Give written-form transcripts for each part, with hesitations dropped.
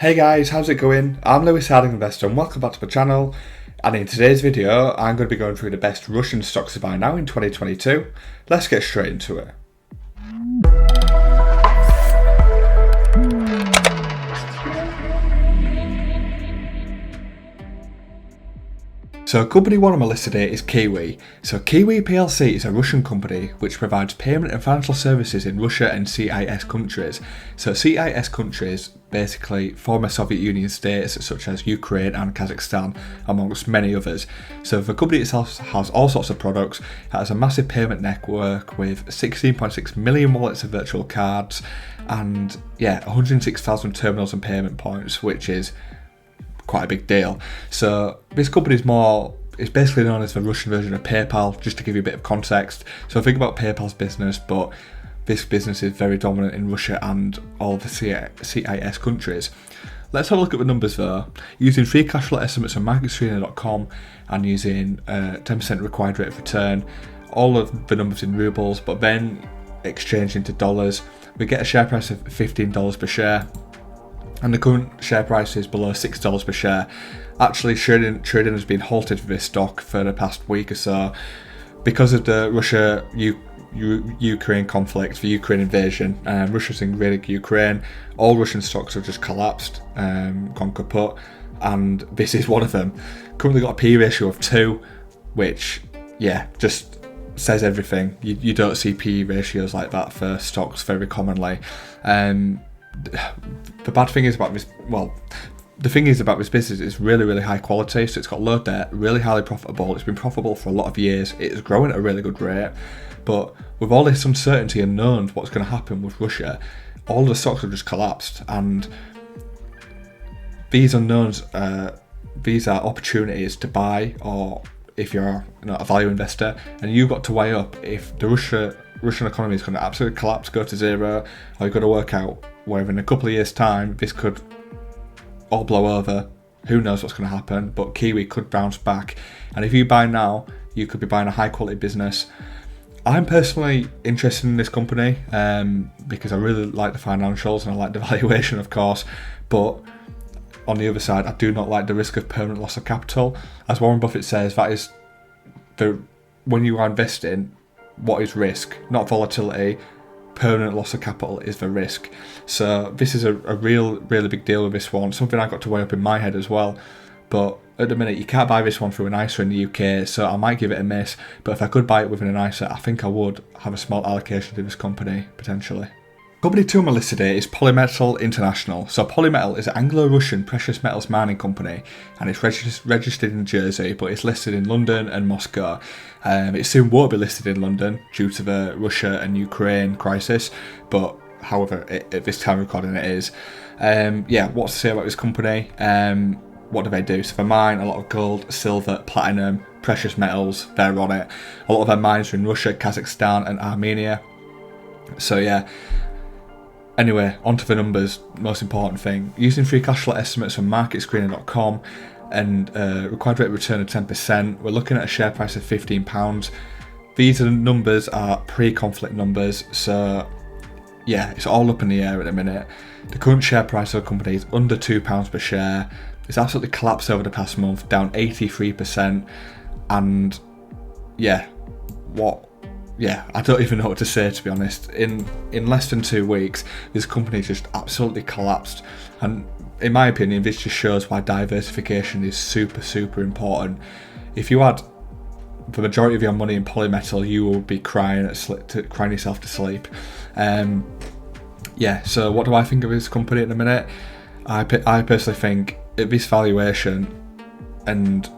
Hey guys, how's it going? I'm Lewis Harding Investor and welcome back to my channel. And in today's video, I'm going to be going through the best Russian stocks to buy now in 2022. Let's get straight into it. So company one on my list today is QIWI. So QIWI PLC is a Russian company which provides payment and financial services in Russia and CIS countries. So CIS countries, basically former Soviet Union states such as Ukraine and Kazakhstan, amongst many others. So the company itself has all sorts of products. It has a massive payment network with 16.6 million wallets of virtual cards and 106,000 terminals and payment points, which is quite a big deal. So this company is basically known as the Russian version of PayPal, just to give you a bit of context. So think about PayPal's business, but this business is very dominant in Russia and all the CIS countries. Let's have a look at the numbers though. Using free cash flow estimates from marketscreener.com and using 10% required rate of return, all of the numbers in rubles, but then exchanged into dollars, we get a share price of $15 per share. And the current share price is below $6 per share. Actually, trading has been halted for this stock for the past week or so because of the Russia-Ukraine conflict, the Ukraine invasion. Russia's invaded Ukraine. All Russian stocks have just collapsed, gone kaput, and this is one of them. Currently got a P ratio of 2, which, just says everything. You don't see P ratios like that for stocks very commonly. The bad thing is about this, the thing is about this business is really, really high quality. So it's got low debt, really highly profitable. It's been profitable for a lot of years. It is growing at a really good rate. But with all this uncertainty and knowing what's going to happen with Russia, all the stocks have just collapsed. And these unknowns, these are opportunities to buy, or if you're a value investor, and you've got to weigh up if the Russian economy is going to absolutely collapse, go to zero, or you've got to work out whether in a couple of years' time this could all blow over. Who knows what's going to happen, but QIWI could bounce back. And if you buy now, you could be buying a high quality business. I'm personally interested in this company because I really like the financials and I like the valuation, of course, but on the other side, I do not like the risk of permanent loss of capital. As Warren Buffett says, that is when you are investing, what is risk? Not volatility. Permanent loss of capital is the risk. So this is a really big deal with this one. Something I got to weigh up in my head as well. But at the minute, you can't buy this one through an ISA in the UK, so I might give it a miss. But if I could buy it within an ISA, I think I would have a small allocation to this company, potentially. Company 2 on my list today is Polymetal International. So Polymetal is an Anglo-Russian precious metals mining company, and it's registered in Jersey, but it's listed in London and Moscow. It soon won't be listed in London due to the Russia and Ukraine crisis, but however, at this time recording it is. What to say about this company? What do they do? So they mine a lot of gold, silver, platinum, precious metals, they're on it. A lot of their mines are in Russia, Kazakhstan and Armenia. So anyway, onto the numbers, most important thing. Using free cash flow estimates from marketscreener.com and required rate of return of 10%, we're looking at a share price of £15. These numbers are pre-conflict numbers, so it's all up in the air at the minute. The current share price of the company is under £2 per share. It's absolutely collapsed over the past month, down 83%, and I don't even know what to say, to be honest. In less than 2 weeks, this company just absolutely collapsed. And in my opinion, this just shows why diversification is super, super important. If you had the majority of your money in Polymetal, you will be crying yourself to sleep. So what do I think of this company at the minute? I personally think at this valuation and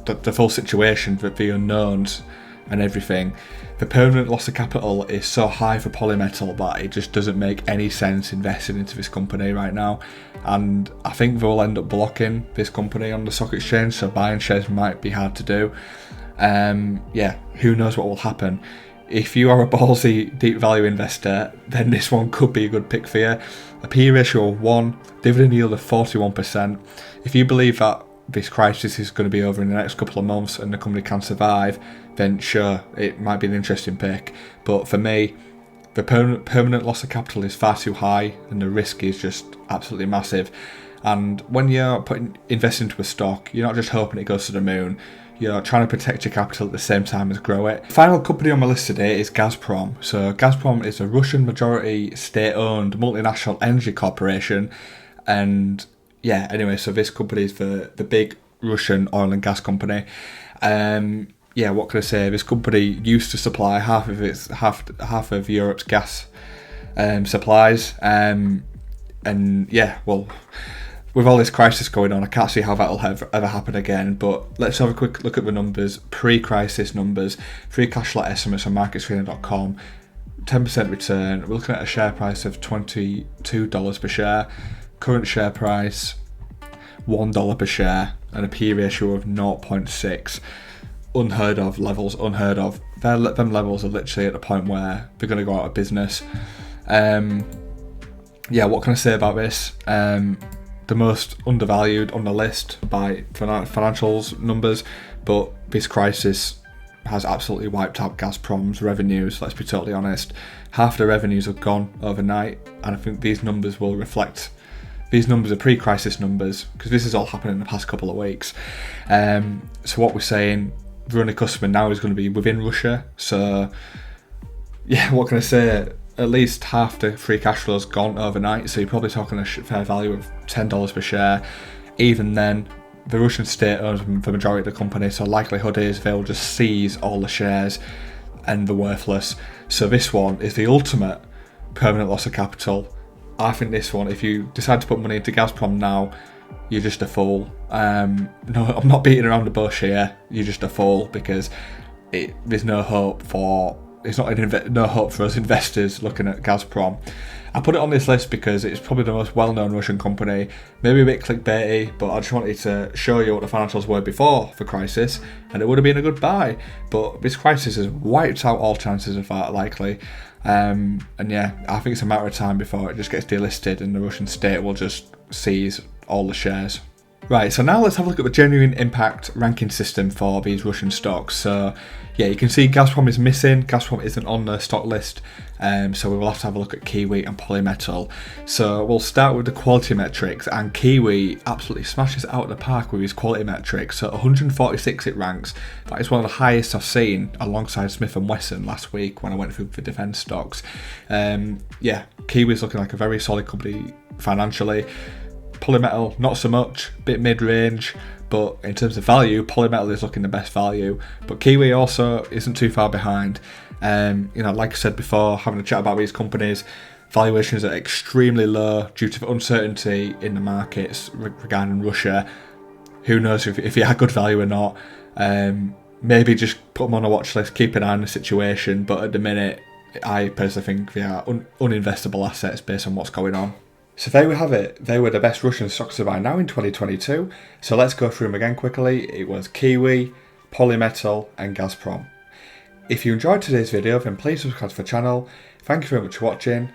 the full situation, the unknowns and everything, the permanent loss of capital is so high for Polymetal that it just doesn't make any sense investing into this company right now. And I think they'll end up blocking this company on the stock exchange, so buying shares might be hard to do. Who knows what will happen. If you are a ballsy deep value investor, then this one could be a good pick for you. A P ratio of 1, dividend yield of 41%. If you believe that this crisis is going to be over in the next couple of months and the company can survive, then sure, it might be an interesting pick. But for me, the permanent loss of capital is far too high and the risk is just absolutely massive. And when you're investing into a stock, you're not just hoping it goes to the moon. You're trying to protect your capital at the same time as grow it. Final company on my list today is Gazprom. So Gazprom is a Russian majority state-owned multinational energy corporation. And yeah, anyway, so this company is the big Russian oil and gas company. Yeah, what can I say? This company used to supply half of Europe's gas supplies. And yeah, well, with all this crisis going on, I can't see how that'll ever happen again. But let's have a quick look at the numbers, pre-crisis numbers, free cash flow estimates on marketscreener.com. 10% return. We're looking at a share price of $22 per share. Current share price $1 per share, and a P ratio of 0.6. Unheard of levels, unheard of. Them levels are literally at the point where they're going to go out of business. Yeah, what can I say about this? The most undervalued on the list by financials numbers, but this crisis has absolutely wiped out Gazprom's revenues. Let's be totally honest. Half the revenues have gone overnight, and I think these numbers will reflect. These numbers are pre-crisis numbers because this has all happened in the past couple of weeks. So what we're saying, the only customer now is going to be within Russia. So yeah, what can I say? At least half the free cash flow has gone overnight, so you're probably talking a fair value of $10 per share. Even then, the Russian state owns the majority of the company, so likelihood is they'll just seize all the shares and they're worthless. So this one is the ultimate permanent loss of capital. I think this one, if you decide to put money into Gazprom now, you're just a fool. No, I'm not beating around the bush here. You're just a fool because there's no hope for. It's not no hope for us investors looking at Gazprom. I put it on this list because it's probably the most well-known Russian company. Maybe a bit clickbaity, but I just wanted to show you what the financials were before the crisis, and it would have been a good buy. But this crisis has wiped out all chances of that, likely. And yeah, I think it's a matter of time before it just gets delisted and the Russian state will just seize all the shares. Right, so now let's have a look at the genuine impact ranking system for these Russian stocks. So yeah, you can see Gazprom is missing. Gazprom isn't on the stock list, so we will have to have a look at QIWI and Polymetal. So we'll start with the quality metrics, and QIWI absolutely smashes it out of the park with his quality metrics. So 146 it ranks. That is one of the highest I've seen, alongside Smith & Wesson last week when I went through the defence stocks. Yeah, QIWI is looking like a very solid company financially. Polymetal, not so much, bit mid-range, but in terms of value, Polymetal is looking the best value. But QIWI also isn't too far behind. Like I said before, having a chat about these companies, valuations are extremely low due to the uncertainty in the markets regarding Russia. Who knows if you had good value or not. Maybe just put them on a watch list, keep an eye on the situation. But at the minute, I personally think they are uninvestable assets based on what's going on. So there we have it. They were the best Russian stocks to buy now in 2022. So let's go through them again quickly. It was QIWI, Polymetal and Gazprom. If you enjoyed today's video, then please subscribe to the channel. Thank you very much for watching.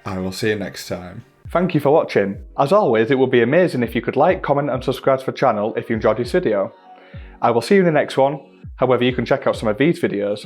I will see you next time. Thank you for watching. As always, it would be amazing if you could like, comment and subscribe to the channel if you enjoyed this video. I will see you in the next one. However, you can check out some of these videos